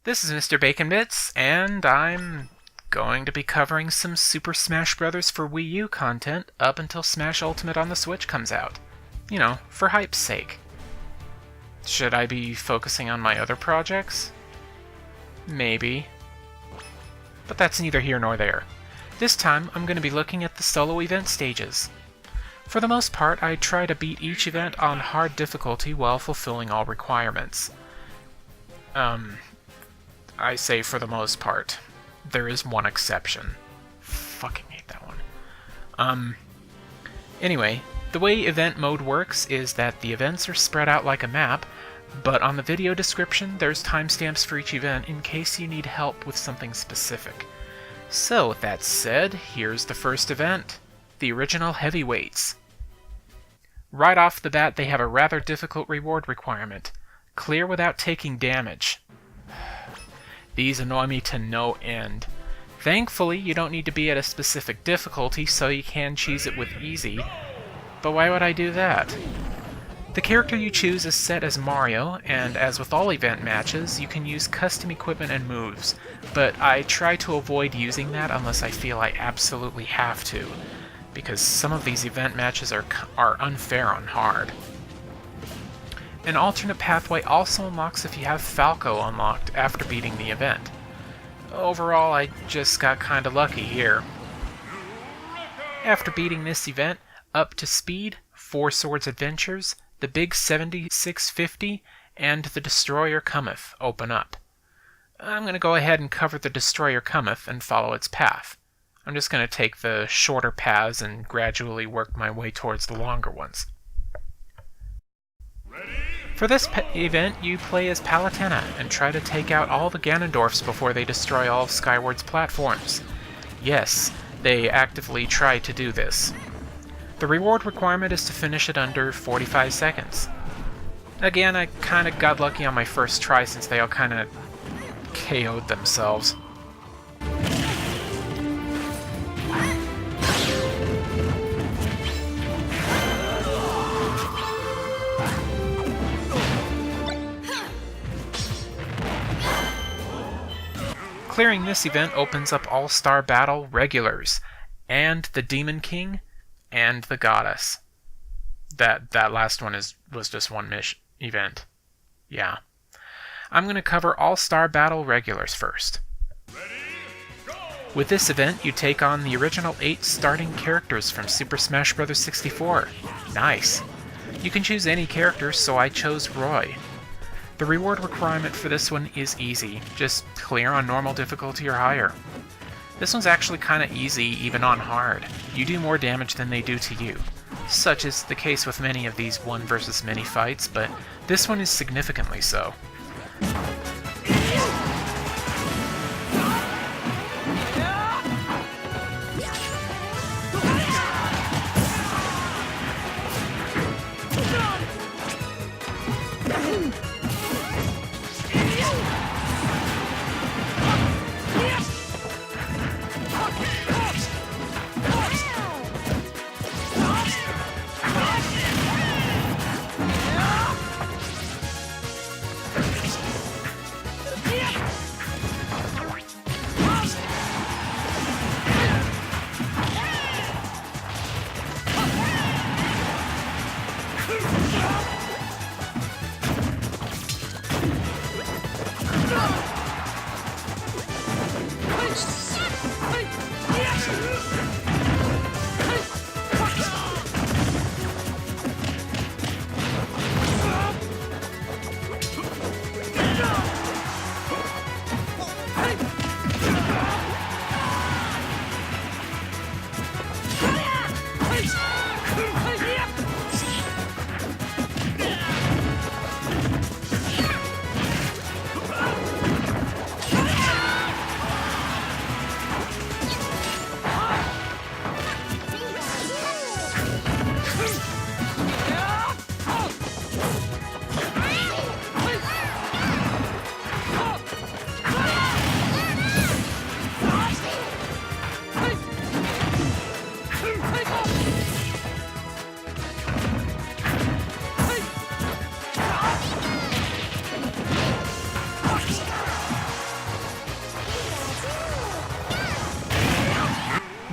This is Mr. Bacon Bits, and I'm going to be covering some Super Smash Bros. For Wii U content up until Smash Ultimate on the Switch comes out. You know, for hype's sake. Should I be focusing on my other projects? Maybe. But that's neither here nor there. This time, I'm going to be looking at the solo event stages. For the most part, I try to beat each event on hard difficulty while fulfilling all requirements. I say for the most part. There is one exception. Fucking hate that one. Anyway, the way event mode works is that the events are spread out like a map, but on the video description there's timestamps for each event in case you need help with something specific. So, with that said, here's the first event. The original heavyweights. Right off the bat, they have a rather difficult reward requirement. Clear without taking damage. These annoy me to no end. Thankfully, you don't need to be at a specific difficulty, so you can cheese it with easy. But why would I do that? The character you choose is set as Mario, and as with all event matches, you can use custom equipment and moves, but I try to avoid using that unless I feel I absolutely have to, because some of these event matches are unfair on hard. An alternate pathway also unlocks if you have Falcon unlocked after beating the event. Overall, I just got kinda lucky here. After beating this event, Up to Speed, 4 Swords Adventures, the Big 7650, and The Destroyer Cometh open up. I'm going to go ahead and cover The Destroyer Cometh and follow its path. I'm just going to take the shorter paths and gradually work my way towards the longer ones. For this event, you play as Palutena and try to take out all the Ganondorfs before they destroy all of Skyward's platforms. Yes, they actively try to do this. The reward requirement is to finish it under 45 seconds. Again, I kinda got lucky on my first try since they all kinda KO'd themselves. Clearing this event opens up All-Star Battle regulars, and the Demon King, and the Goddess. That last one was just one event. Yeah. I'm going to cover All-Star Battle regulars first. With this event, you take on the original 8 starting characters from Super Smash Bros. 64. Nice. You can choose any character, so I chose Roy. The reward requirement for this one is easy, just clear on normal difficulty or higher. This one's actually kinda easy even on hard. You do more damage than they do to you. Such is the case with many of these 1 versus many fights, but this one is significantly so.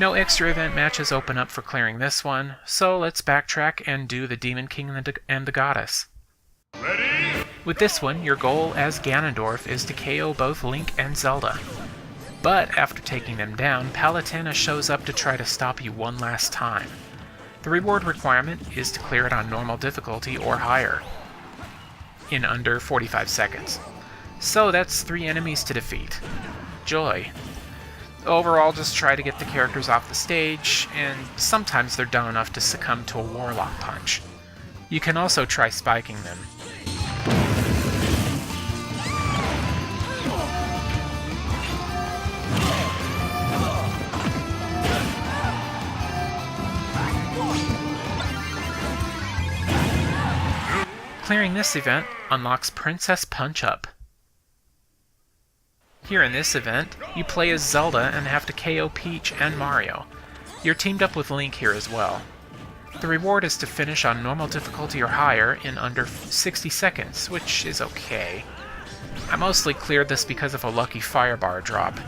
No extra event matches open up for clearing this one, so let's backtrack and do the Demon King and the Goddess. Ready? With this one, your goal as Ganondorf is to KO both Link and Zelda. But after taking them down, Palutena shows up to try to stop you one last time. The reward requirement is to clear it on normal difficulty or higher in under 45 seconds. So that's 3 enemies to defeat. Joy. Overall, just try to get the characters off the stage, and sometimes they're dumb enough to succumb to a Warlock punch. You can also try spiking them. Clearing this event unlocks Princess Punch-Up. Here in this event, you play as Zelda and have to KO Peach and Mario. You're teamed up with Link here as well. The reward is to finish on normal difficulty or higher in under 60 seconds, which is okay. I mostly cleared this because of a lucky fire bar drop.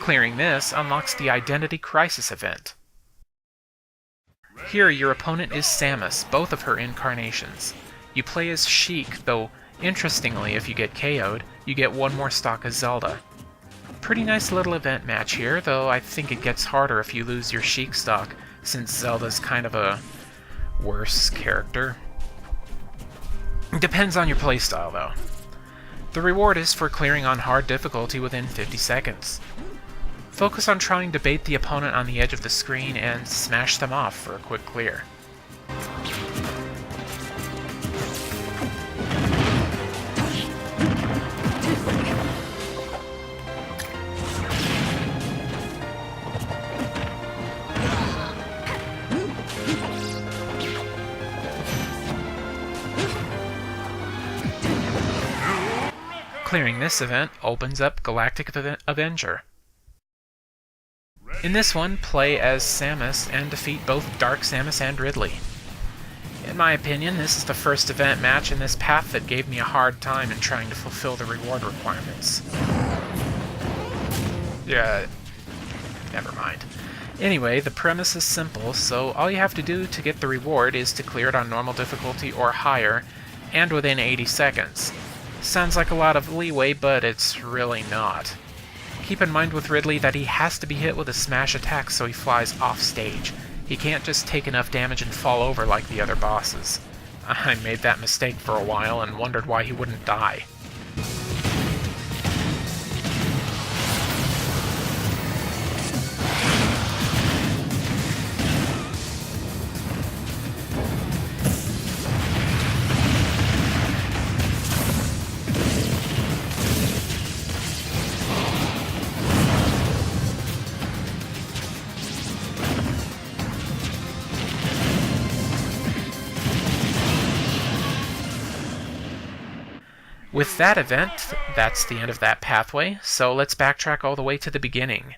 Clearing this unlocks the Identity Crisis event. Here your opponent is Samus, both of her incarnations. You play as Sheik, though interestingly if you get KO'd, you get one more stock as Zelda. Pretty nice little event match here, though I think it gets harder if you lose your Sheik stock, since Zelda's kind of a worse character. Depends on your playstyle though. The reward is for clearing on hard difficulty within 50 seconds. Focus on trying to bait the opponent on the edge of the screen and smash them off for a quick clear. Clearing this event opens up Galactic Avenger. In this one, play as Samus and defeat both Dark Samus and Ridley. In my opinion, this is the first event match in this path that gave me a hard time in trying to fulfill the reward requirements. Yeah, never mind. Anyway, the premise is simple, so all you have to do to get the reward is to clear it on normal difficulty or higher, and within 80 seconds. Sounds like a lot of leeway, but it's really not. Keep in mind with Ridley that he has to be hit with a smash attack so he flies off stage. He can't just take enough damage and fall over like the other bosses. I made that mistake for a while and wondered why he wouldn't die. With that event, that's the end of that pathway, so let's backtrack all the way to the beginning,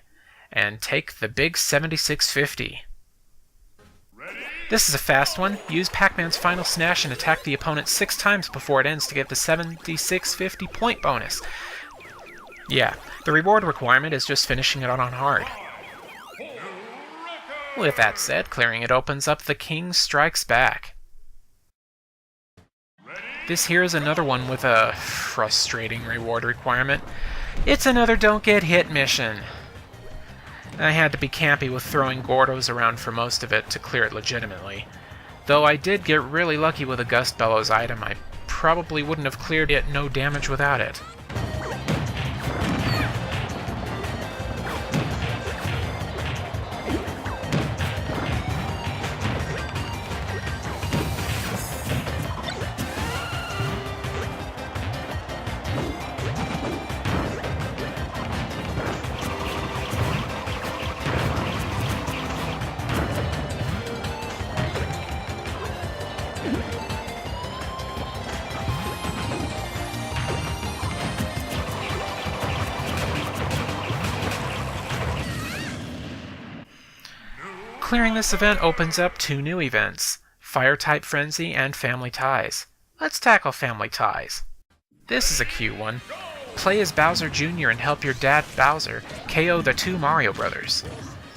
and take the big 7650. This is a fast one. Use Pac-Man's final smash and attack the opponent 6 times before it ends to get the 7650 point bonus. Yeah, the reward requirement is just finishing it on hard. With that said, clearing it opens up the King Strikes Back. This here is another one with a frustrating reward requirement. It's another don't get hit mission. I had to be campy with throwing Gordos around for most of it to clear it legitimately. Though I did get really lucky with a Gust Bellows item, I probably wouldn't have cleared it no damage without it. Clearing this event opens up 2 new events, Fire-type Frenzy and Family Ties. Let's tackle Family Ties. This is a cute one. Play as Bowser Jr. and help your dad Bowser KO the 2 Mario Brothers.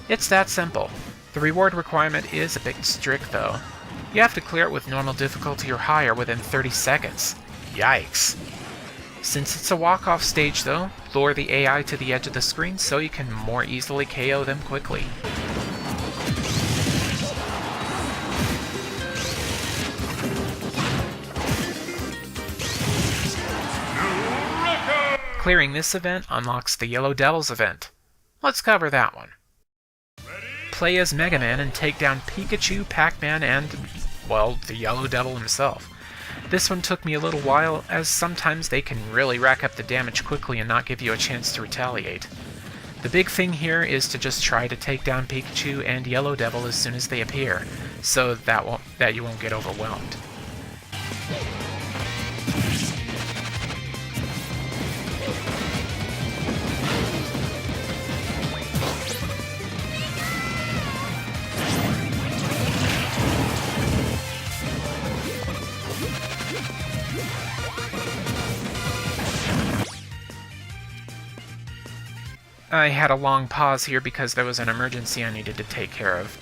It's that simple. The reward requirement is a bit strict though. You have to clear it with normal difficulty or higher within 30 seconds. Yikes. Since it's a walk-off stage though, lure the AI to the edge of the screen so you can more easily KO them quickly. Clearing this event unlocks the Yellow Devils event. Let's cover that one. Play as Mega Man and take down Pikachu, Pac-Man, and, well, the Yellow Devil himself. This one took me a little while, as sometimes they can really rack up the damage quickly and not give you a chance to retaliate. The big thing here is to just try to take down Pikachu and Yellow Devil as soon as they appear, so that you won't get overwhelmed. I had a long pause here because there was an emergency I needed to take care of.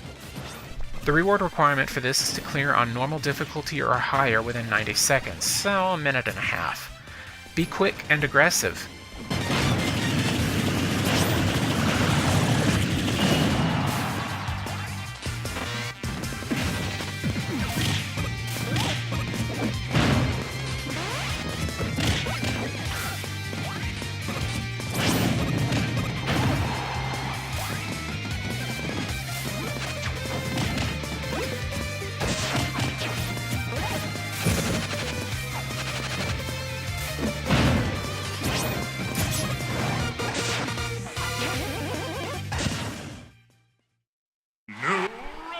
The reward requirement for this is to clear on normal difficulty or higher within 90 seconds, so a minute and a half. Be quick and aggressive.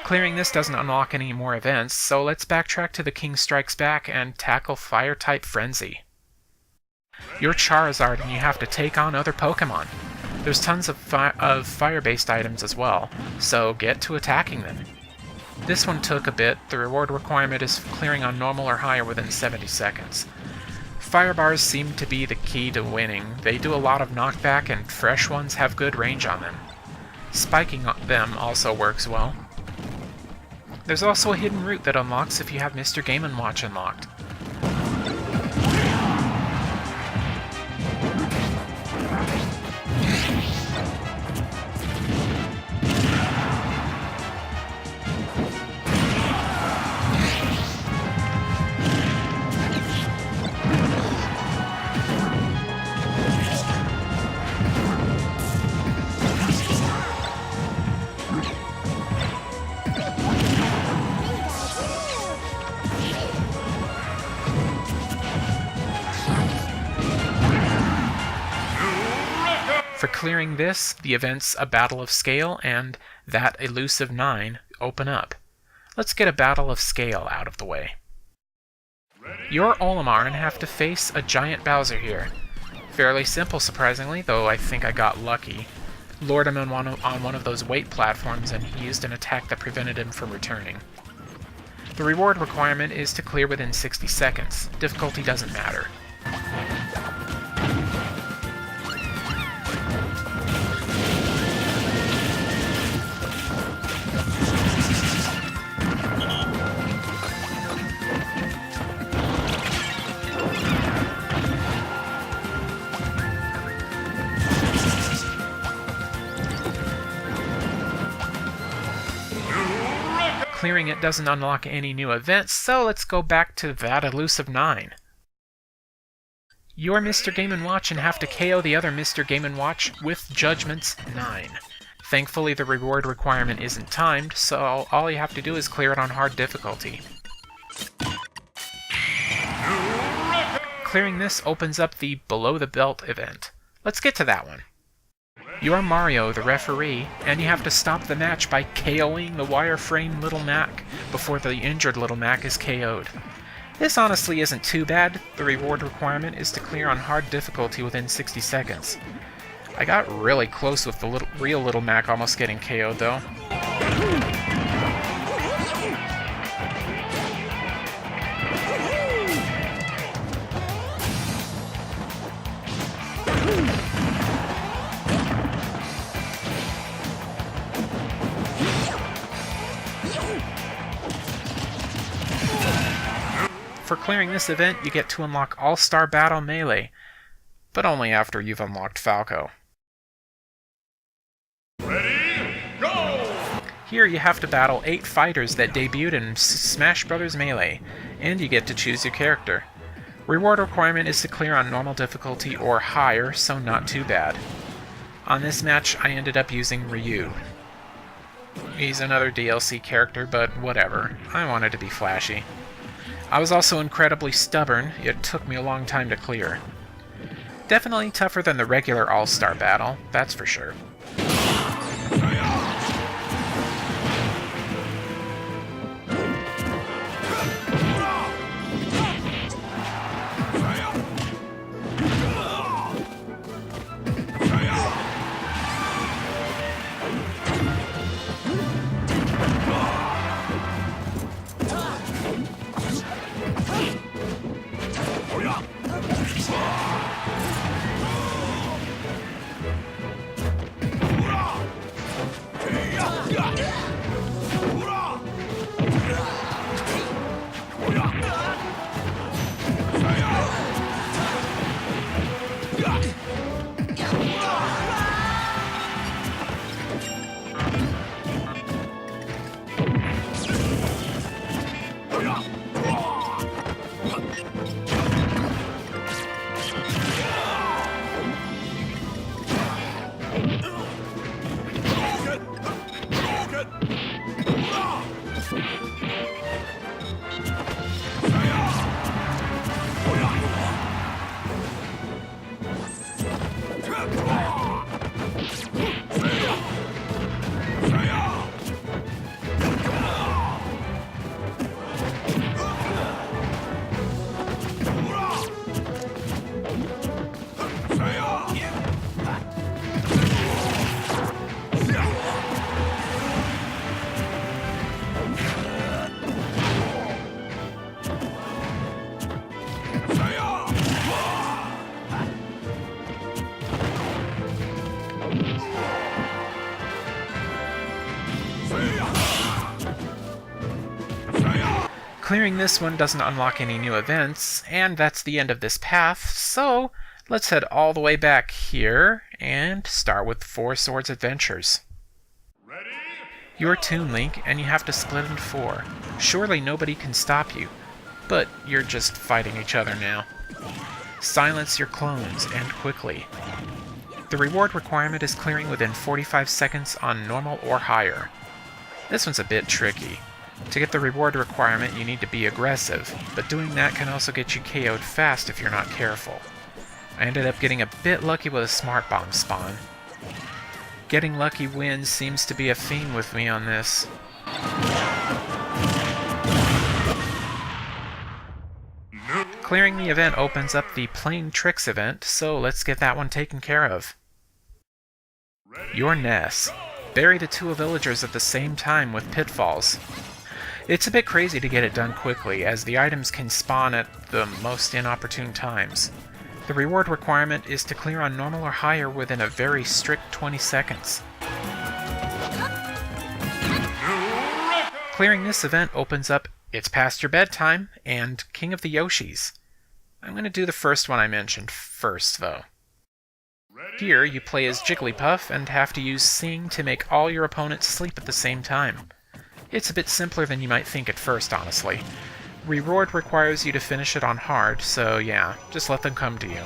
Clearing this doesn't unlock any more events, so let's backtrack to the King Strikes Back and tackle Fire-type Frenzy. You're Charizard and you have to take on other Pokemon. There's tons of fire-based items as well, so get to attacking them. This one took a bit. The reward requirement is clearing on normal or higher within 70 seconds. Fire bars seem to be the key to winning. They do a lot of knockback and fresh ones have good range on them. Spiking them also works well. There's also a hidden route that unlocks if you have Mr. Game & Watch unlocked. For clearing this, the events A Battle of Scale and That Elusive 9 open up. Let's get a Battle of Scale out of the way. You're Olimar and have to face a giant Bowser here. Fairly simple, surprisingly, though I think I got lucky. Lured him on one of those weight platforms and he used an attack that prevented him from returning. The reward requirement is to clear within 60 seconds. Difficulty doesn't matter. Clearing it doesn't unlock any new events, so let's go back to That Elusive 9. You're Mr. Game & Watch and have to KO the other Mr. Game & Watch with Judgments 9. Thankfully, the reward requirement isn't timed, so all you have to do is clear it on hard difficulty. Clearing this opens up the Below the Belt event. Let's get to that one. You are Mario, the referee, and you have to stop the match by KOing the wireframe Little Mac before the injured Little Mac is KO'd. This honestly isn't too bad. The reward requirement is to clear on hard difficulty within 60 seconds. I got really close with the real Little Mac almost getting KO'd though. For clearing this event, you get to unlock All-Star Battle Melee, but only after you've unlocked Falco. Ready, go! Here you have to battle 8 fighters that debuted in Smash Bros. Melee, and you get to choose your character. Reward requirement is to clear on normal difficulty or higher, so not too bad. On this match, I ended up using Ryu. He's another DLC character, but whatever. I wanted to be flashy. I was also incredibly stubborn. It took me a long time to clear. Definitely tougher than the regular All-Star battle, that's for sure. Clearing this one doesn't unlock any new events, and that's the end of this path, so let's head all the way back here and start with 4 Swords Adventures. Ready? You're Toon Link, and you have to split into 4. Surely nobody can stop you, but you're just fighting each other now. Silence your clones, and quickly. The reward requirement is clearing within 45 seconds on normal or higher. This one's a bit tricky. To get the reward requirement, you need to be aggressive, but doing that can also get you KO'd fast if you're not careful. I ended up getting a bit lucky with a Smart Bomb spawn. Getting lucky wins seems to be a theme with me on this. Clearing the event opens up the Playing Tricks event, so let's get that one taken care of. Your Ness. Bury the 2 villagers at the same time with pitfalls. It's a bit crazy to get it done quickly, as the items can spawn at the most inopportune times. The reward requirement is to clear on normal or higher within a very strict 20 seconds. Clearing this event opens up It's Past Your Bedtime and King of the Yoshis. I'm going to do the first one I mentioned first, though. Here, you play as Jigglypuff and have to use Sing to make all your opponents sleep at the same time. It's a bit simpler than you might think at first, honestly. Reward requires you to finish it on hard, so yeah, just let them come to you.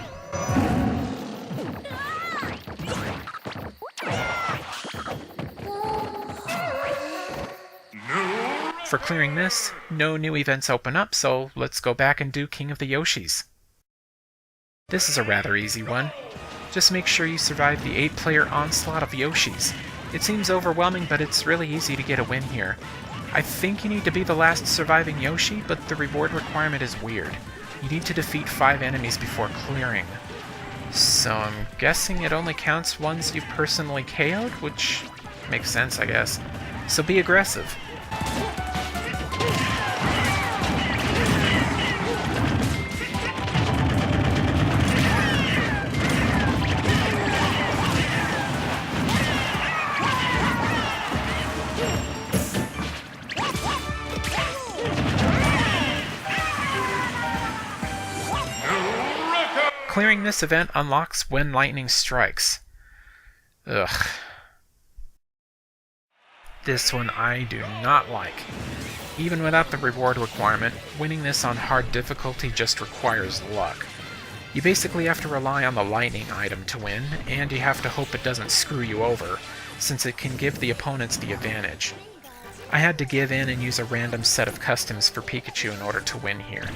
For clearing this, no new events open up, so let's go back and do King of the Yoshis. This is a rather easy one. Just make sure you survive the 8-player onslaught of Yoshis. It seems overwhelming, but it's really easy to get a win here. I think you need to be the last surviving Yoshi, but the reward requirement is weird. You need to defeat 5 enemies before clearing. So I'm guessing it only counts ones you've personally KO'd, which makes sense, I guess. So be aggressive. Clearing this event unlocks when lightning strikes. Ugh. This one I do not like. Even without the reward requirement, winning this on hard difficulty just requires luck. You basically have to rely on the lightning item to win, and you have to hope it doesn't screw you over, since it can give the opponents the advantage. I had to give in and use a random set of customs for Pikachu in order to win here.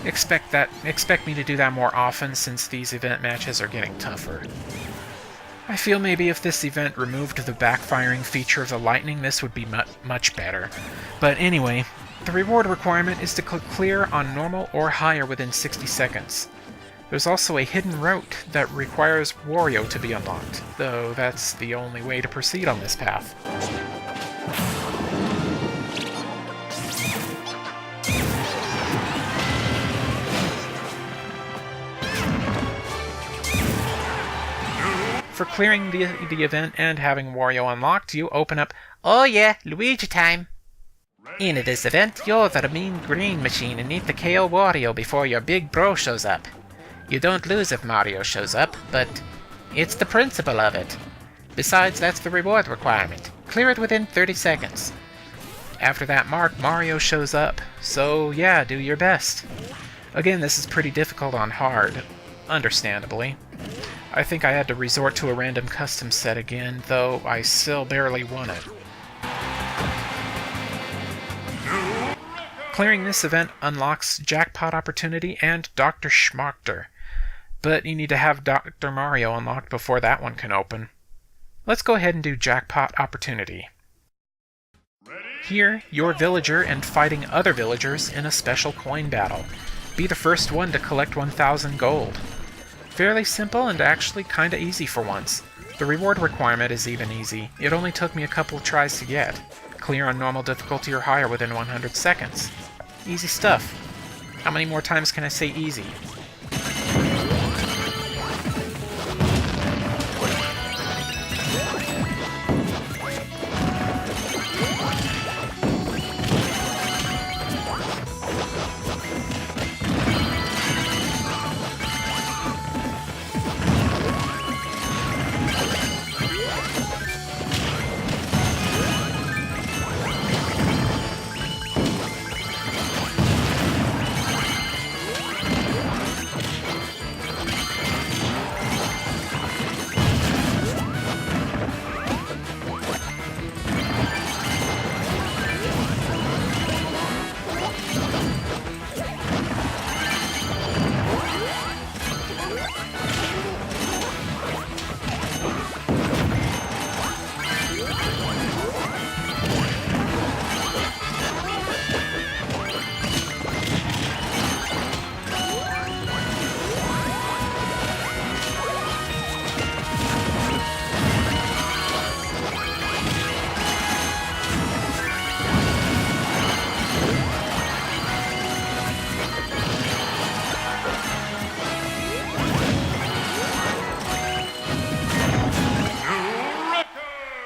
Expect me to do that more often since these event matches are getting tougher. I feel maybe if this event removed the backfiring feature of the lightning, this would be much better. But anyway, the reward requirement is to clear on normal or higher within 60 seconds. There's also a hidden route that requires Wario to be unlocked, though that's the only way to proceed on this path. For clearing the event and having Wario unlocked, you open up, "Oh yeah, Luigi time!" In this event, you're the mean green machine and need to KO Wario before your big bro shows up. You don't lose if Mario shows up, but it's the principle of it. Besides, that's the reward requirement. Clear it within 30 seconds. After that mark, Mario shows up, so yeah, do your best. Again, this is pretty difficult on hard, understandably. I think I had to resort to a random custom set again, though I still barely won it. Clearing this event unlocks Jackpot Opportunity and Dr. Schlachter, but you need to have Dr. Mario unlocked before that one can open. Let's go ahead and do Jackpot Opportunity. Here, you're a villager and fighting other villagers in a special coin battle. Be the first one to collect 1,000 gold. Fairly simple and actually kinda easy for once. The reward requirement is even easy. It only took me a couple of tries to get. Clear on normal difficulty or higher within 100 seconds. Easy stuff. How many more times can I say easy?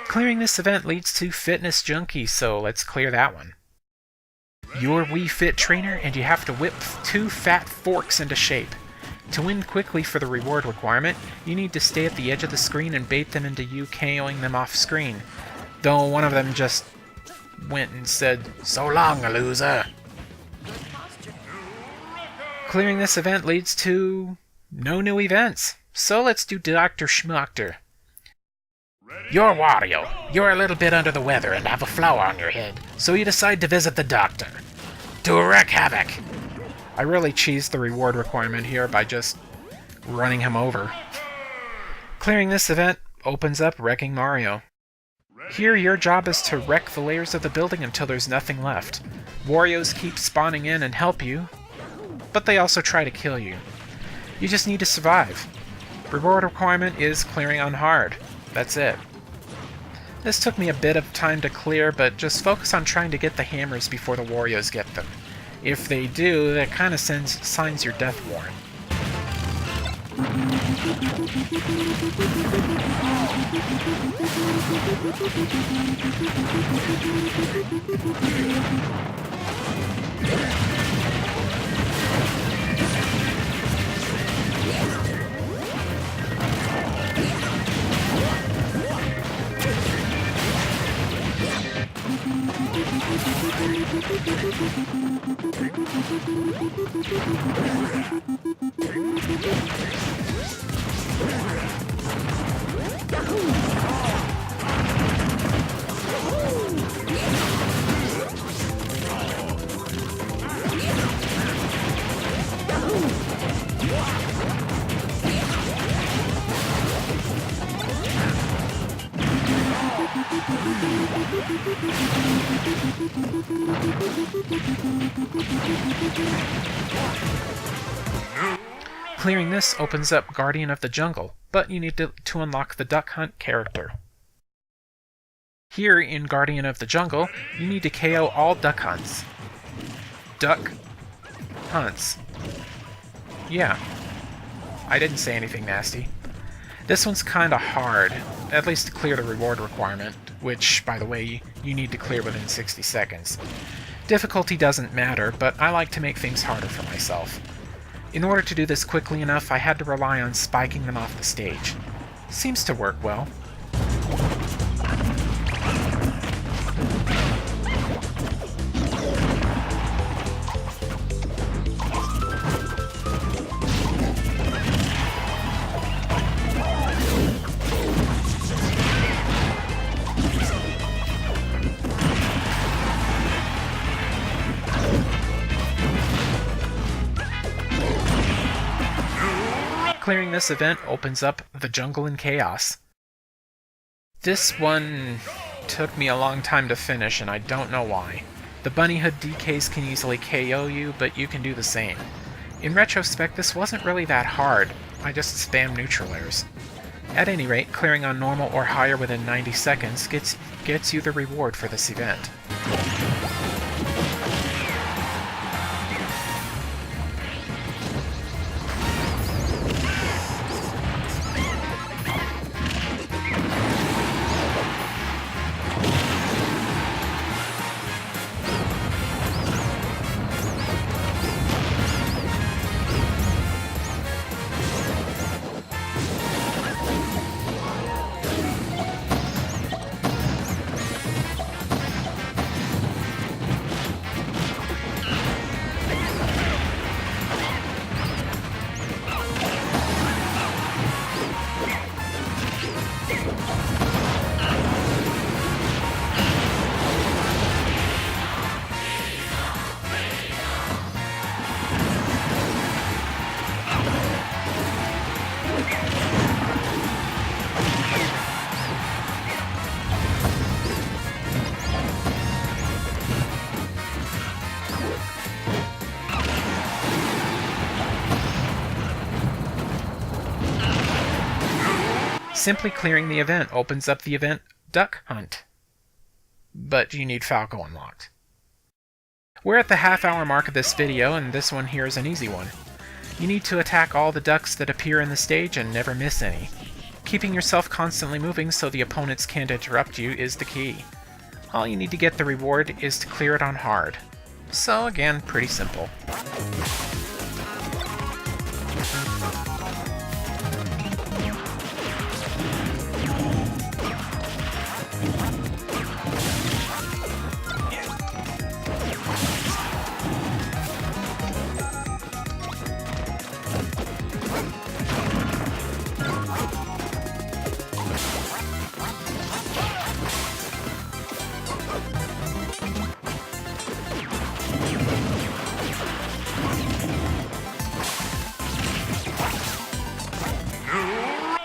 Clearing this event leads to Fitness Junkie, so let's clear that one. You're Wii Fit Trainer, and you have to whip 2 fat forks into shape. To win quickly for the reward requirement, you need to stay at the edge of the screen and bait them into you KOing them off screen. Though one of them just went and said, "So long, loser." Clearing this event leads to no new events, so let's do Dr. Schlachter. You're Wario. You're a little bit under the weather and have a flower on your head, so you decide to visit the doctor. To wreak havoc. I really cheesed the reward requirement here by just running him over. Clearing this event opens up Wrecking Mario. Here, your job is to wreck the layers of the building until there's nothing left. Warios keep spawning in and help you, but they also try to kill you. You just need to survive. Reward requirement is clearing on hard. That's it. This took me a bit of time to clear, but just focus on trying to get the hammers before the Warios get them. If they do, that kind of signs your death warrant. Clearing this opens up Guardian of the Jungle, but you need to unlock the Duck Hunt character. Here in Guardian of the Jungle, you need to KO all Duck Hunts. Duck Hunts. Yeah, I didn't say anything nasty. This one's kinda hard, at least to clear the reward requirement, which, by the way, you need to clear within 60 seconds. Difficulty doesn't matter, but I like to make things harder for myself. In order to do this quickly enough, I had to rely on spiking them off the stage. Seems to work well. Clearing this event opens up the Jungle in Chaos. This one took me a long time to finish, and I don't know why. The Bunny Hood DKs can easily KO you, but you can do the same. In retrospect, this wasn't really that hard. I just spammed neutral airs. At any rate, clearing on normal or higher within 90 seconds gets you the reward for this event. Simply clearing the event opens up the event Duck Hunt. But you need Falcon unlocked. We're at the half-hour mark of this video, and this one here is an easy one. You need to attack all the ducks that appear in the stage and never miss any. Keeping yourself constantly moving so the opponents can't interrupt you is the key. All you need to get the reward is to clear it on hard. So again, pretty simple.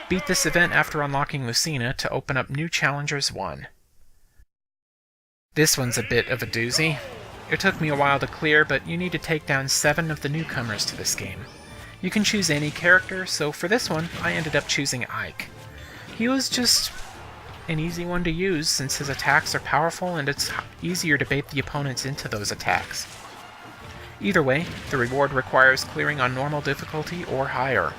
Beat this event after unlocking Lucina to open up New Challengers 1. This one's a bit of a doozy. It took me a while to clear, but you need to take down 7 of the newcomers to this game. You can choose any character, so for this one, I ended up choosing Ike. He was just an easy one to use since his attacks are powerful and it's easier to bait the opponents into those attacks. Either way, the reward requires clearing on normal difficulty or higher.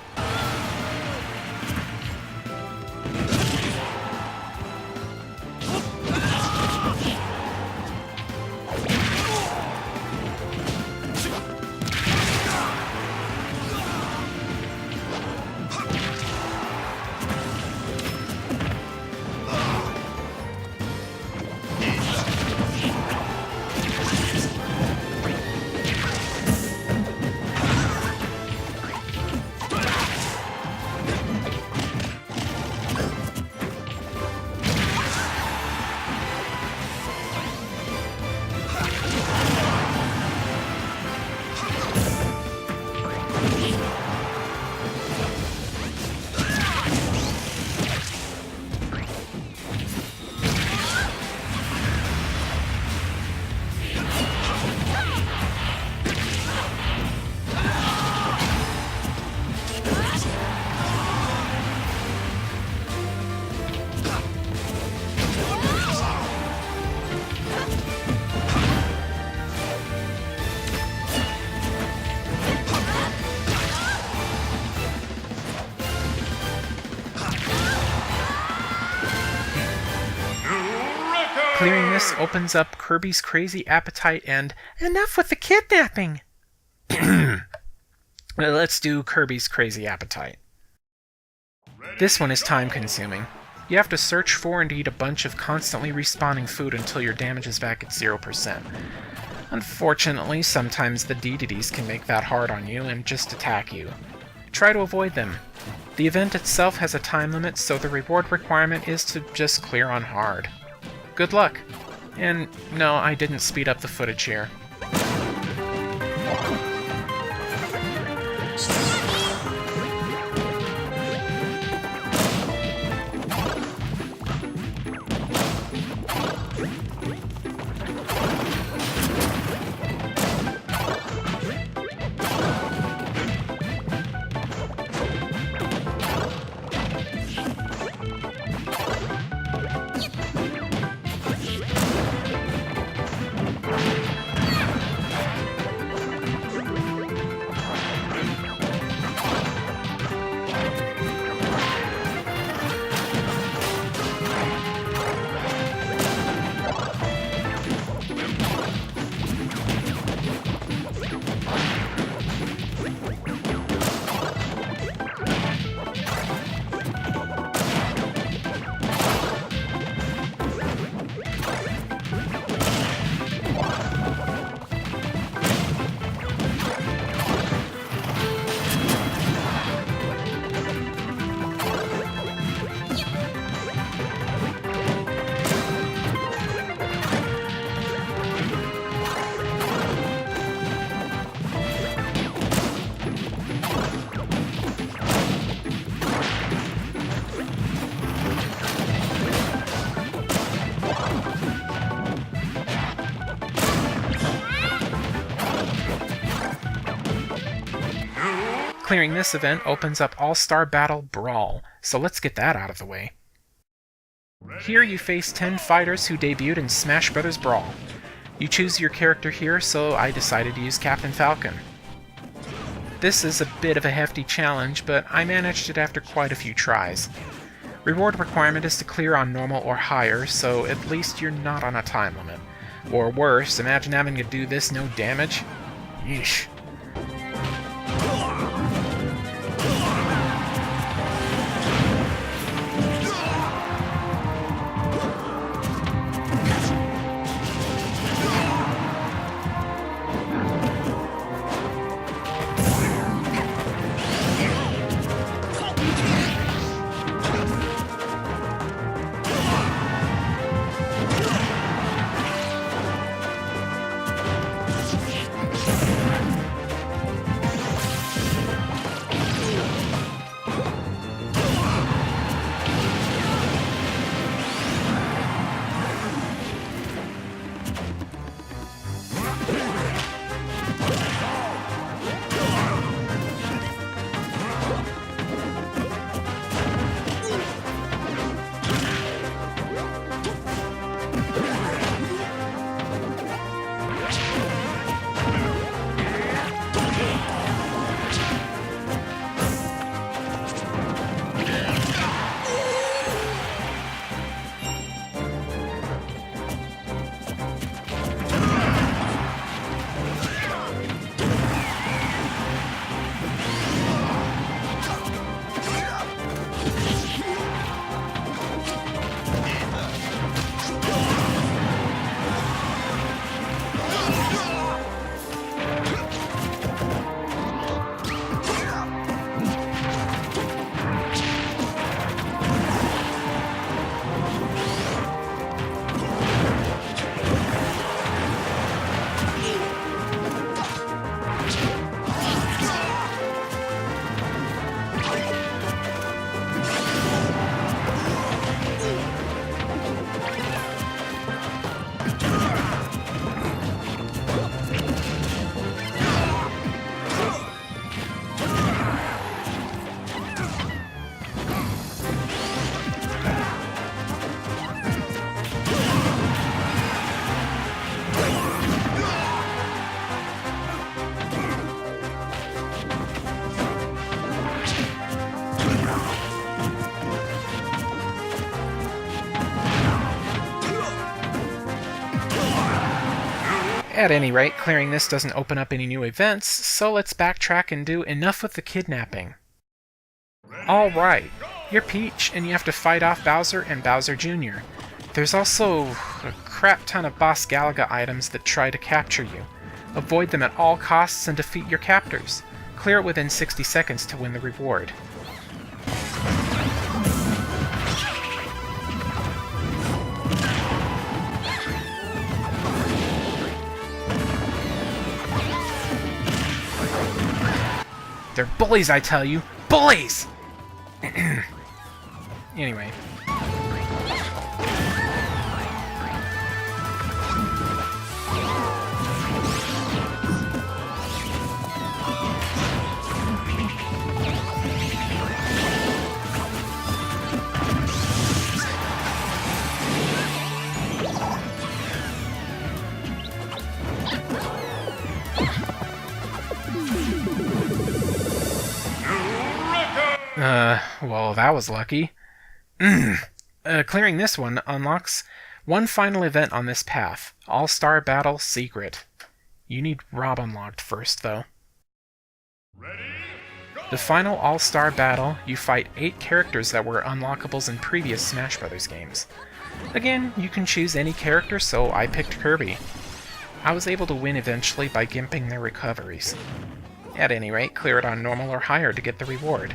this opens up Kirby's Crazy Appetite and enough with the kidnapping! Let's do Kirby's Crazy Appetite. This one is time-consuming. You have to search for and eat a bunch of constantly respawning food until your damage is back at 0%. Unfortunately, sometimes the DDDs can make that hard on you and just attack you. Try to avoid them. The event itself has a time limit, so the reward requirement is to just clear on hard. Good luck! And no, I didn't speed up the footage here. Clearing this event opens up All-Star Battle Brawl, so let's get that out of the way. Here you face 10 fighters who debuted in Smash Bros. Brawl. You choose your character here, so I decided to use Captain Falcon. This is a bit of a hefty challenge, but I managed it after quite a few tries. Reward requirement is to clear on normal or higher, so at least you're not on a time limit. Or worse, imagine having to do this no damage. Yeesh. At any rate, clearing this doesn't open up any new events, so let's backtrack and do enough with the kidnapping. Alright, you're Peach, and you have to fight off Bowser and Bowser Jr. There's also a crap ton of Boss Galaga items that try to capture you. Avoid them at all costs and defeat your captors. Clear it within 60 seconds to win the reward. They're bullies, I tell you! Bullies! Anyway. Well, that was lucky. Clearing this one unlocks one final event on this path. All-Star Battle Secret. You need Rob unlocked first, though. Ready? Go! The final All-Star Battle, you fight 8 characters that were unlockables in previous Smash Bros. Games. Again, you can choose any character, so I picked Kirby. I was able to win eventually by gimping their recoveries. At any rate, clear it on normal or higher to get the reward.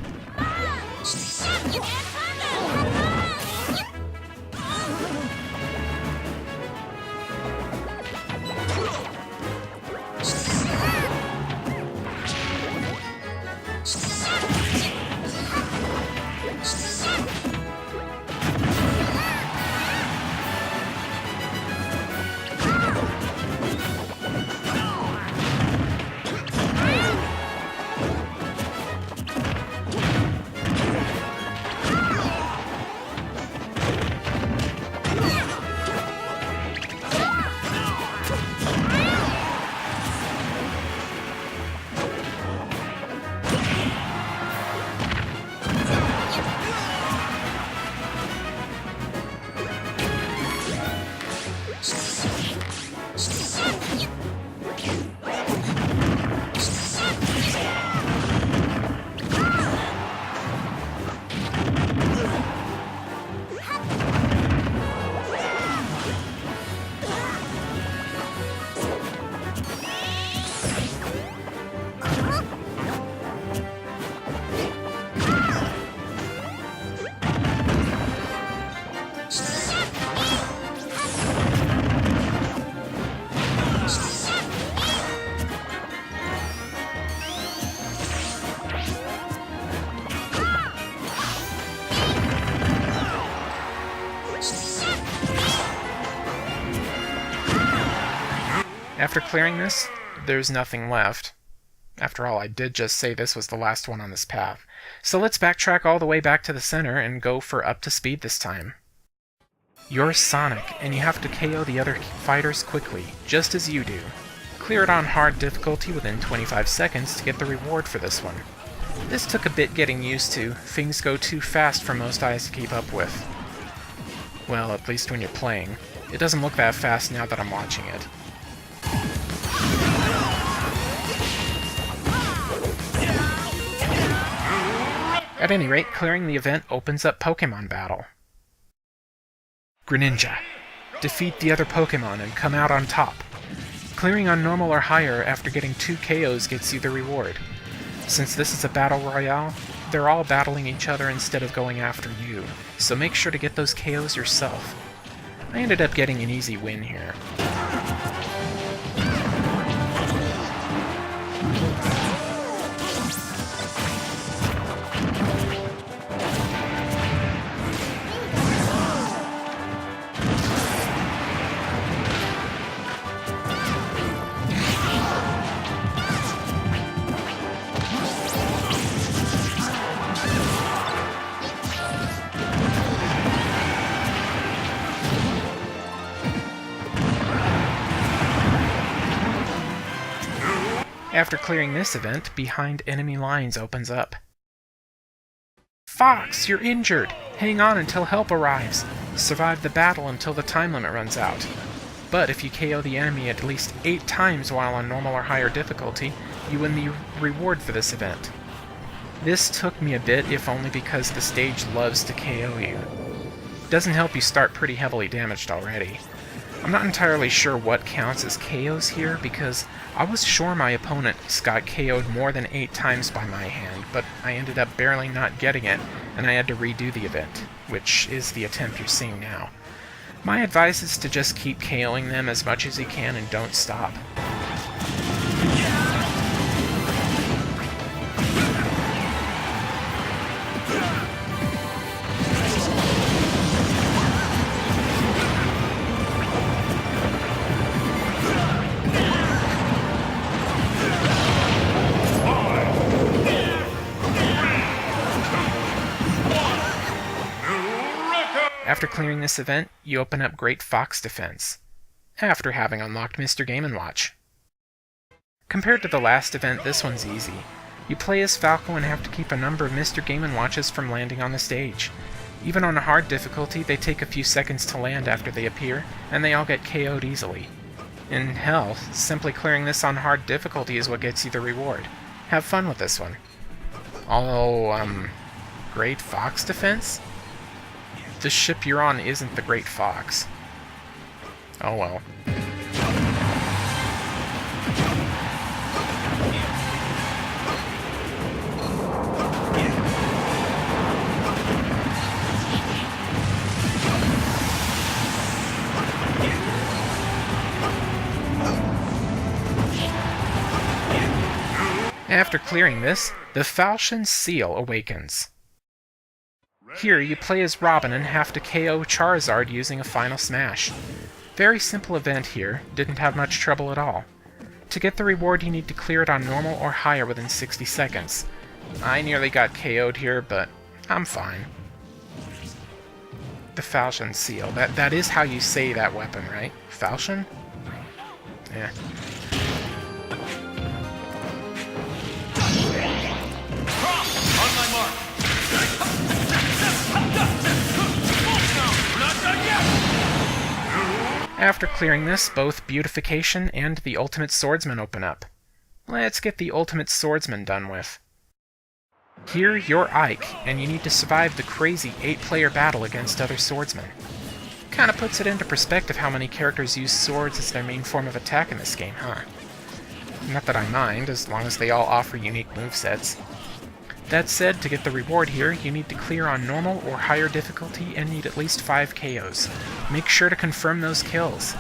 After clearing this, there's nothing left. After all, I did just say this was the last one on this path. So let's backtrack all the way back to the center and go for up to speed this time. You're Sonic, and you have to KO the other fighters quickly, just as you do. Clear it on hard difficulty within 25 seconds to get the reward for this one. This took a bit getting used to. Things go too fast for most eyes to keep up with. Well, at least when you're playing. It doesn't look that fast now that I'm watching it. At any rate, clearing the event opens up Pokemon Battle. Greninja. Defeat the other Pokemon and come out on top. Clearing on normal or higher after getting 2 KOs gets you the reward. Since this is a battle royale, they're all battling each other instead of going after you, so make sure to get those KOs yourself. I ended up getting an easy win here. After clearing this event, behind enemy lines opens up. Fox, you're injured! Hang on until help arrives. Survive the battle until the time limit runs out. but if you KO the enemy at least 8 times while on normal or higher difficulty, you win the reward for this event. This took me a bit, if only because the stage loves to KO you. It doesn't help you start pretty heavily damaged already. I'm not entirely sure what counts as KOs here, because I was sure my opponents got KO'd more than 8 times by my hand, but I ended up barely not getting it, and I had to redo the event, which is the attempt you're seeing now. My advice is to just keep KOing them as much as you can and don't stop. After clearing this event, you open up Great Fox Defense, after having unlocked Mr. Game & Watch. Compared to the last event, this one's easy. You play as Falcon and have to keep a number of Mr. Game & Watches from landing on the stage. Even on a hard difficulty, they take a few seconds to land after they appear, and they all get KO'd easily. In hell, simply clearing this on hard difficulty is what gets you the reward. Have fun with this one. Although, Great Fox Defense? The ship you're on isn't the Great Fox. Oh well. After clearing this, the Falcon Seal awakens. Here, you play as Robin and have to KO Charizard using a final smash. Very simple event here, didn't have much trouble at all. To get the reward, you need to clear it on normal or higher within 60 seconds. I nearly got KO'd here, but I'm fine. The Falcon Seal, that is how you say that weapon, right? Falcon? Yeah. On my mark. After clearing this, both Beautification and the Ultimate Swordsman open up. Let's get the Ultimate Swordsman done with. Here, you're Ike, and you need to survive the crazy 8-player battle against other swordsmen. Kinda puts it into perspective how many characters use swords as their main form of attack in this game, huh? Not that I mind, as long as they all offer unique movesets. That said, to get the reward here, you need to clear on normal or higher difficulty and need at least 5 KOs. Make sure to confirm those kills.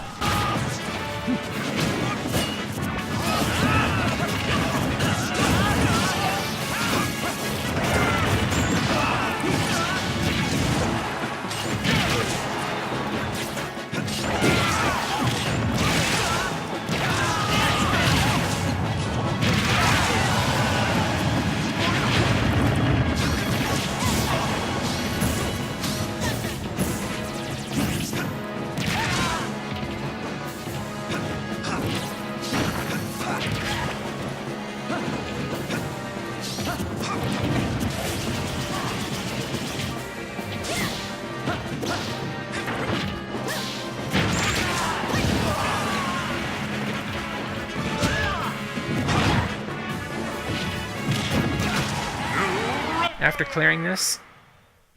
After clearing this,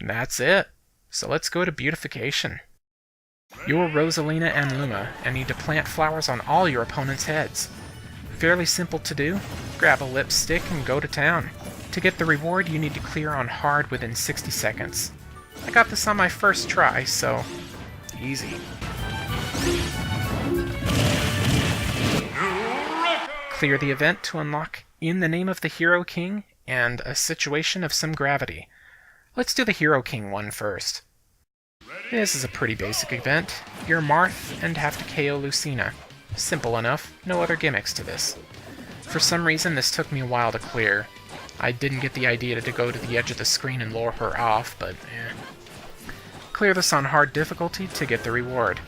that's it. So let's go to Beautification. You're Rosalina and Luma, and need to plant flowers on all your opponents' heads. Fairly simple to do. Grab a lipstick and go to town. To get the reward, you need to clear on hard within 60 seconds. I got this on my first try, so easy. Clear the event to unlock In the Name of the Hero King and a situation of some gravity. Let's do the Hero King one first. This is a pretty basic event. You're Marth and have to KO Lucina. Simple enough, no other gimmicks to this. For some reason this took me a while to clear. I didn't get the idea to go to the edge of the screen and lure her off, but eh. Clear this on hard difficulty to get the reward.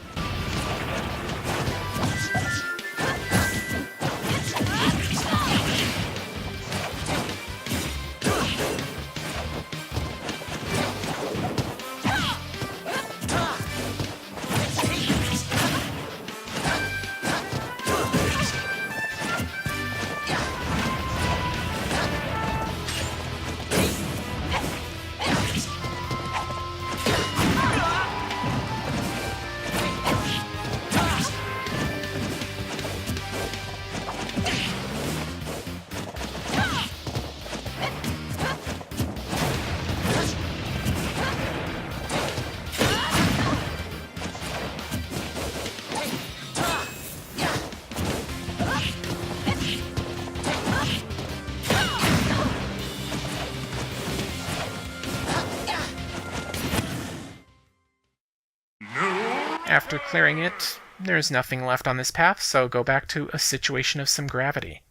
After clearing it, there's nothing left on this path, so go back to a situation of some gravity.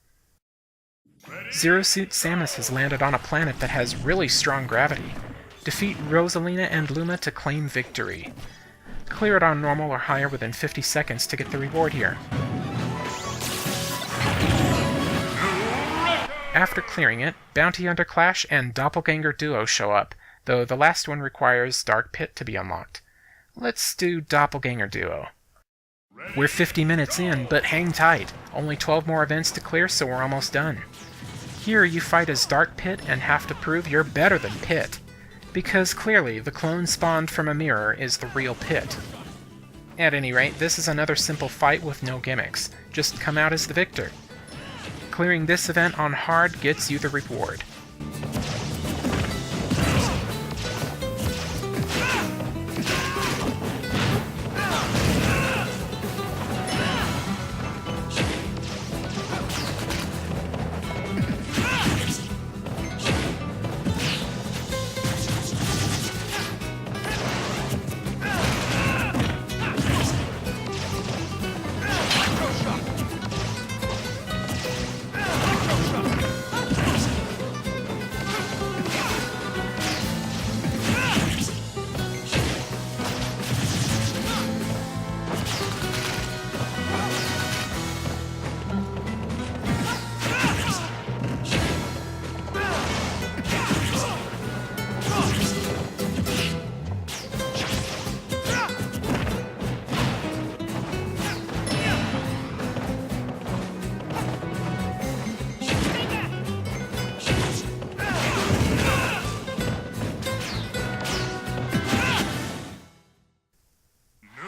Zero Suit Samus has landed on a planet that has really strong gravity. Defeat Rosalina and Luma to claim victory. Clear it on normal or higher within 50 seconds to get the reward here. After clearing it, Bounty Hunter Clash and Doppelganger Duo show up, though the last one requires Dark Pit to be unlocked. Let's do Doppelganger Duo. We're 50 minutes in, but hang tight. Only 12 more events to clear, so we're almost done. Here you fight as Dark Pit and have to prove you're better than Pit. Because clearly, the clone spawned from a mirror is the real Pit. At any rate, this is another simple fight with no gimmicks. Just come out as the victor. Clearing this event on hard gets you the reward.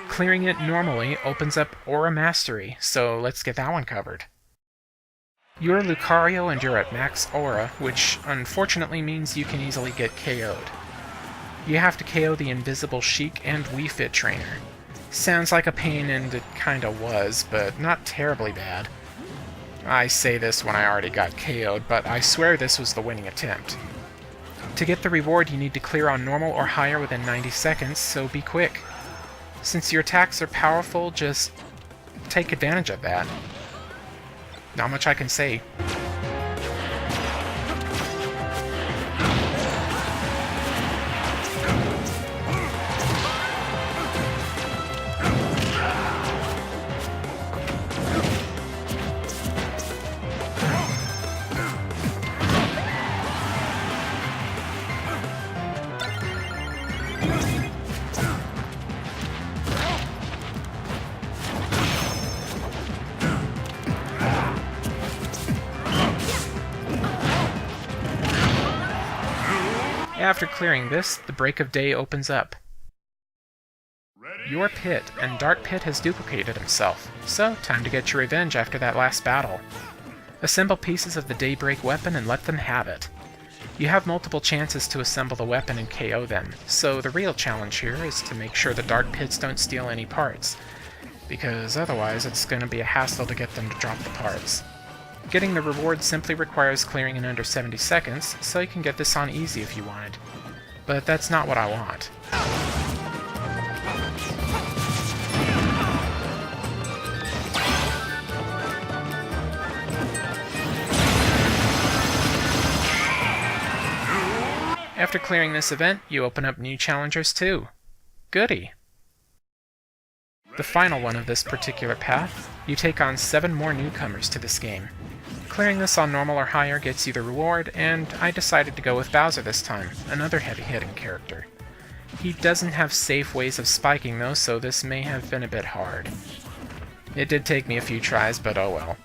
Clearing it normally opens up Aura Mastery, so let's get that one covered. You're Lucario and you're at max Aura, which unfortunately means you can easily get KO'd. You have to KO the Invisible Sheik and Wii Fit Trainer. Sounds like a pain, and it kinda was, but not terribly bad. I say this when I already got KO'd, but I swear this was the winning attempt. To get the reward, you need to clear on normal or higher within 90 seconds, so be quick. Since your attacks are powerful, just take advantage of that. Not much I can say. After clearing this, the Break of Day opens up. You're Pit, and Dark Pit has duplicated himself, so time to get your revenge after that last battle. Assemble pieces of the Daybreak weapon and let them have it. You have multiple chances to assemble the weapon and KO them, so the real challenge here is to make sure the Dark Pits don't steal any parts, because otherwise it's going to be a hassle to get them to drop the parts. Getting the reward simply requires clearing in under 70 seconds, so you can get this on easy if you wanted. But that's not what I want. After clearing this event, you open up new challengers too. Goody! The final one of this particular path, you take on 7 more newcomers to this game. Clearing this on normal or higher gets you the reward, and I decided to go with Bowser this time, another heavy-hitting character. He doesn't have safe ways of spiking though, so this may have been a bit hard. It did take me a few tries, but oh well.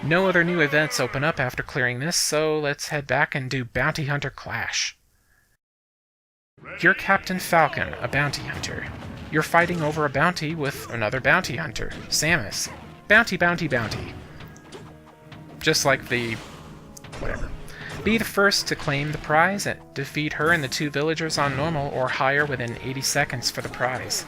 No other new events open up after clearing this, so let's head back and do Bounty Hunter Clash. You're Captain Falcon, a bounty hunter. You're fighting over a bounty with another bounty hunter, Samus. Bounty, bounty, bounty. Just like the... whatever. Be the first to claim the prize and defeat her and the 2 villagers on normal or higher within 80 seconds for the prize.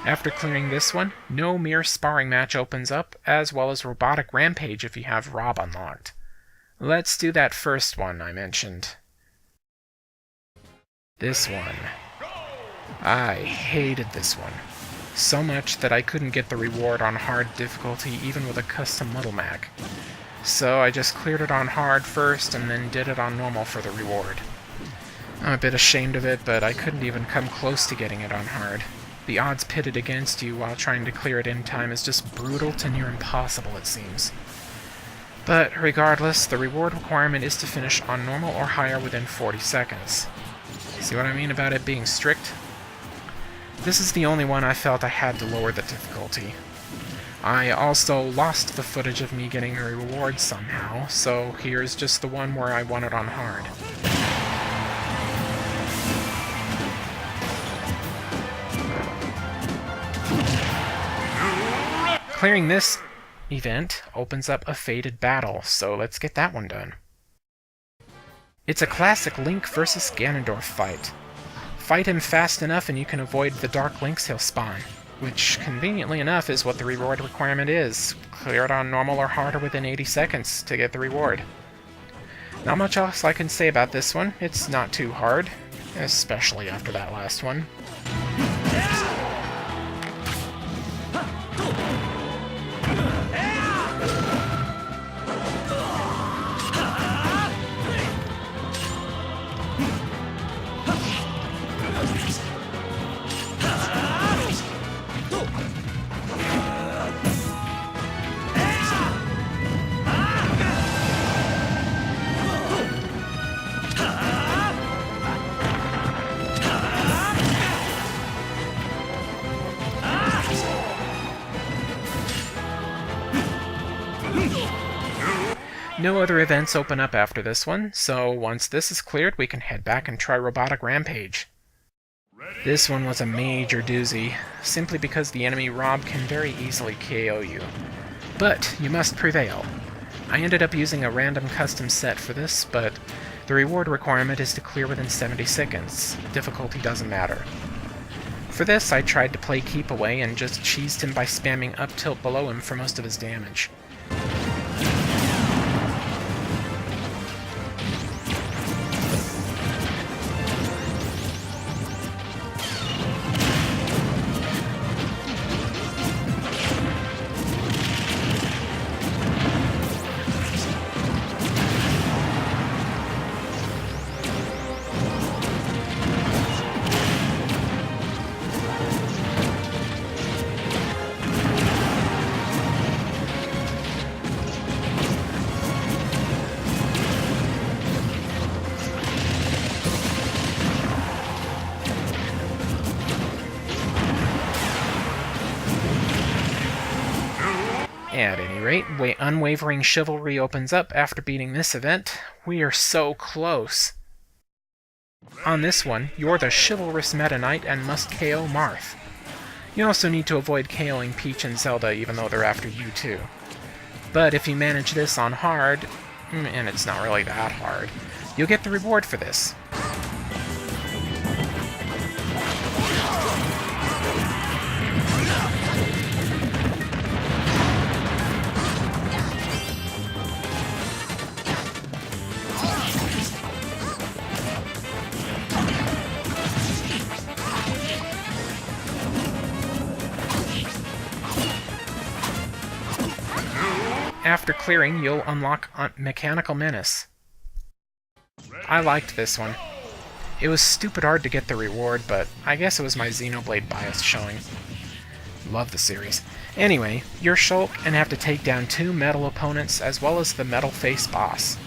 After clearing this one, no mere sparring match opens up, as well as Robotic Rampage if you have Rob unlocked. Let's do that first one I mentioned. This one. I hated this one. So much that I couldn't get the reward on hard difficulty even with a custom muddle mag. So I just cleared it on hard first and then did it on normal for the reward. I'm a bit ashamed of it, but I couldn't even come close to getting it on hard. The odds pitted against you while trying to clear it in time is just brutal to near impossible, it seems. But regardless, the reward requirement is to finish on normal or higher within 40 seconds. See what I mean about it being strict? This is the only one I felt I had to lower the difficulty. I also lost the footage of me getting the reward somehow, so here's just the one where I won it on hard. Clearing this event opens up a fated battle, so let's get that one done. It's a classic Link vs. Ganondorf fight. Fight him fast enough and you can avoid the Dark Links he'll spawn, which, conveniently enough, is what the reward requirement is. Clear it on normal or harder within 80 seconds to get the reward. Not much else I can say about this one. It's not too hard, especially after that last one. No other events open up after this one, so once this is cleared, we can head back and try Robotic Rampage. This one was a major doozy, simply because the enemy Rob can very easily KO you. But you must prevail. I ended up using a random custom set for this, but the reward requirement is to clear within 70 seconds. Difficulty doesn't matter. For this, I tried to play keep away and just cheesed him by spamming up tilt below him for most of his damage. At any rate, unwavering chivalry opens up after beating this event. We are so close. On this one, you're the chivalrous Meta Knight and must KO Marth. You also need to avoid KOing Peach and Zelda, even though they're after you too. But if you manage this on hard, and it's not really that hard, you'll get the reward for this. After clearing, you'll unlock Mechanical Menace. I liked this one. It was stupid hard to get the reward, but I guess it was my Xenoblade bias showing. Love the series. Anyway, you're Shulk and have to take down 2 metal opponents as well as the Metal Face boss.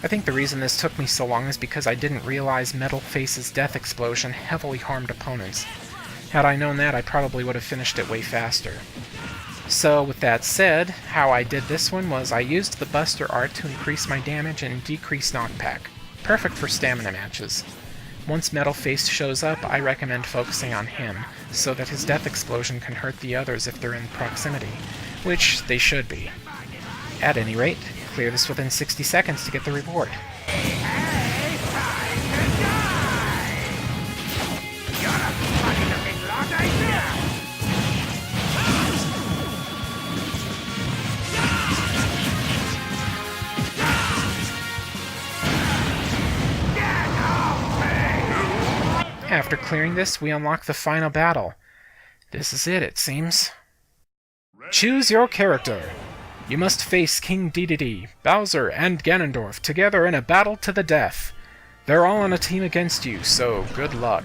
I think the reason this took me so long is because I didn't realize Metal Face's death explosion heavily harmed opponents. Had I known that, I probably would have finished it way faster. So, with that said, how I did this one was I used the Buster art to increase my damage and decrease knockback. Perfect for stamina matches. Once Metal Face shows up, I recommend focusing on him, so that his death explosion can hurt the others if they're in proximity, which they should be. At any rate, clear this within 60 seconds to get the reward. After clearing this, we unlock the final battle. This is it seems. Choose your character. You must face King Dedede, Bowser, and Ganondorf together in a battle to the death. They're all on a team against you, so good luck.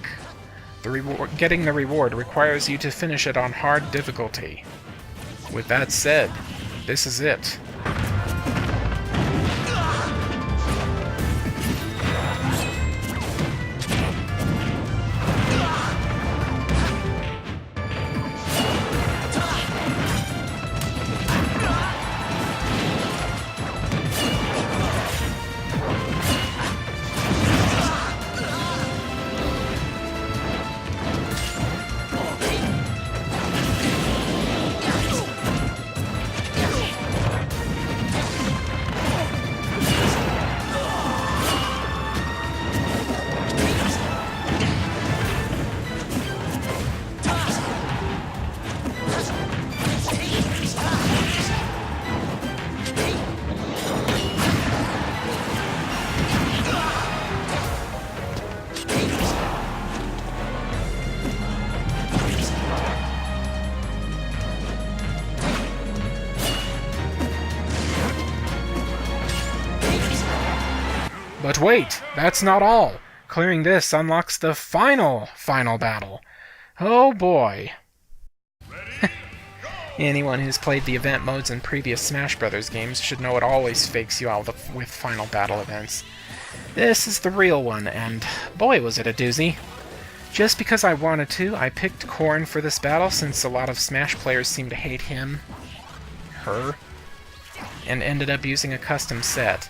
Getting the reward requires you to finish it on hard difficulty. With that said, this is it. But wait, that's not all. Clearing this unlocks the final battle. Oh boy. Anyone who's played the event modes in previous Smash Bros. Games should know it always fakes you out with final battle events. This is the real one, and boy was it a doozy. Just because I wanted to, I picked Corrin for this battle since a lot of Smash players seem to hate him, her, and ended up using a custom set.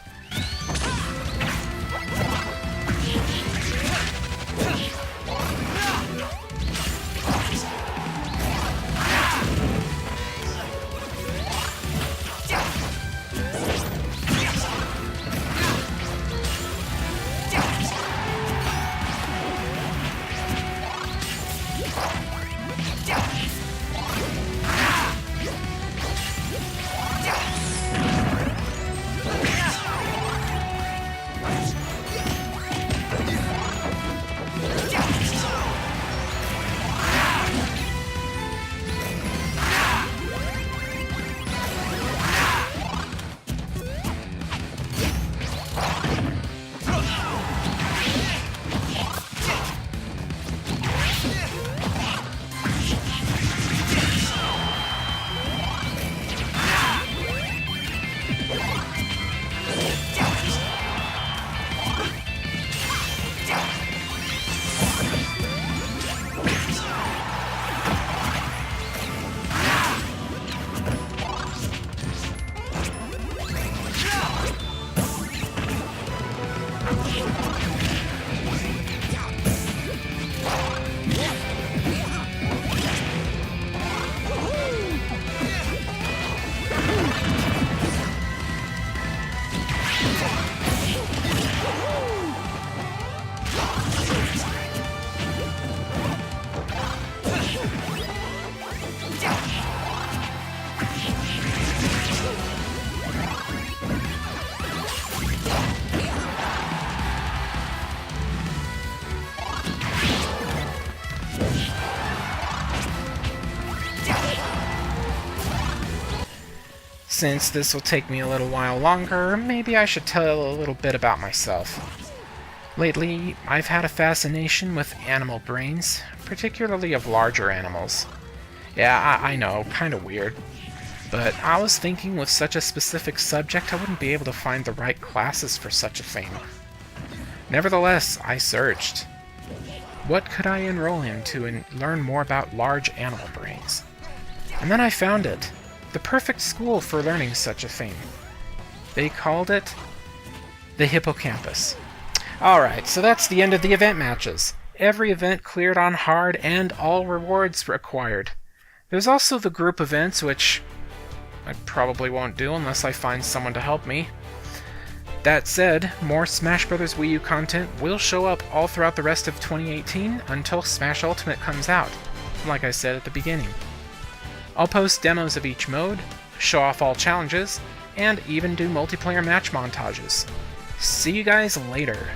Since this will take me a little while longer, maybe I should tell a little bit about myself. Lately, I've had a fascination with animal brains, particularly of larger animals. Yeah, I know, kinda weird. But I was thinking with such a specific subject, I wouldn't be able to find the right classes for such a thing. Nevertheless, I searched. What could I enroll in to learn more about large animal brains? And then I found it. The perfect school for learning such a thing. They called it the Hippocampus. Alright, so that's the end of the event matches. Every event cleared on hard and all rewards required. There's also the group events, which I probably won't do unless I find someone to help me. That said, more Smash Bros. Wii U content will show up all throughout the rest of 2018 until Smash Ultimate comes out, like I said at the beginning. I'll post demos of each mode, show off all challenges, and even do multiplayer match montages. See you guys later.